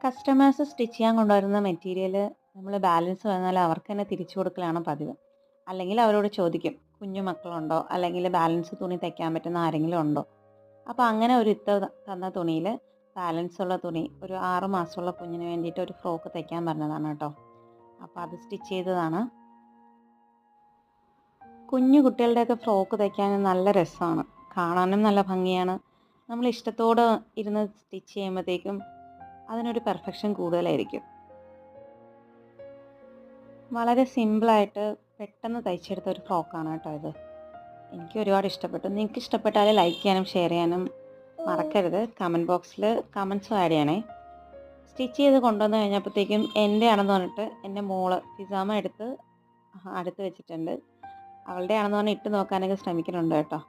Customers stitch ചെയ്യാൻ കൊണ്ടുവരുന്ന material നമ്മൾ ബാലൻസ് വന്നാൽ അവർക്ക് തന്നെ തിരിച്ചു കൊടുക്കലാണ് പതിവ്. അല്ലെങ്കിൽ അവരോട് ചോദിക്കും, കുഞ്ഞു മക്കളുണ്ടോ അല്ലെങ്കിൽ ബാലൻസ് തുണി തയ്ക്കാൻ പറ്റുന്ന ആരെങ്കിലും ഉണ്ടോ. അപ്പോൾ അങ്ങനെ ഒരു തന്ന തുണിയിൽ ബാലൻസ് ഉള്ള തുണി ഒരു 6 മാസമുള്ള കുഞ്ഞിന് വേണ്ടിയിട്ട് ഒരു ഫ്രോക്ക് തയ്ക്കാൻ പറഞ്ഞതാണ് കേട്ടോ. അപ്പോൾ അത് സ്റ്റിച്ച് ചെയ്തതാണ്. കുഞ്ഞു കുട്ടികളുടെയൊക്കെ ഫ്രോക്ക് തയ്ക്കാൻ നല്ല രസമാണ്, കാണാനും നല്ല ഭംഗിയാണ്. നമ്മൾ ഇഷ്ടത്തോടെ ഇരുന്ന് സ്റ്റിച്ച് ചെയ്യുമ്പോഴത്തേക്കും അതിനൊരു പെർഫെക്ഷൻ കൂടുതലായിരിക്കും. വളരെ സിമ്പിളായിട്ട് പെട്ടെന്ന് തയ്ച്ചെടുത്ത ഒരു ഫ്രോക്കാണ് കേട്ടോ ഇത്. എനിക്ക് ഒരുപാട് ഇഷ്ടപ്പെട്ടു. നിങ്ങൾക്ക് ഇഷ്ടപ്പെട്ടാൽ ലൈക്ക് ചെയ്യാനും ഷെയർ ചെയ്യാനും മറക്കരുത്. കമൻറ്റ് ബോക്സിൽ കമൻസും ആഡ് ചെയ്യണേ. സ്റ്റിച്ച് ചെയ്ത് കൊണ്ടുവന്ന് കഴിഞ്ഞപ്പോഴത്തേക്കും എൻ്റെ ആണെന്ന് പറഞ്ഞിട്ട് എൻ്റെ മോള് പിജാമ എടുത്ത് അടുത്ത് വെച്ചിട്ടുണ്ട്. അവളുടെ ആണെന്ന് പറഞ്ഞ് ഇട്ട് നോക്കാനൊക്കെ ശ്രമിക്കുന്നുണ്ട് കേട്ടോ.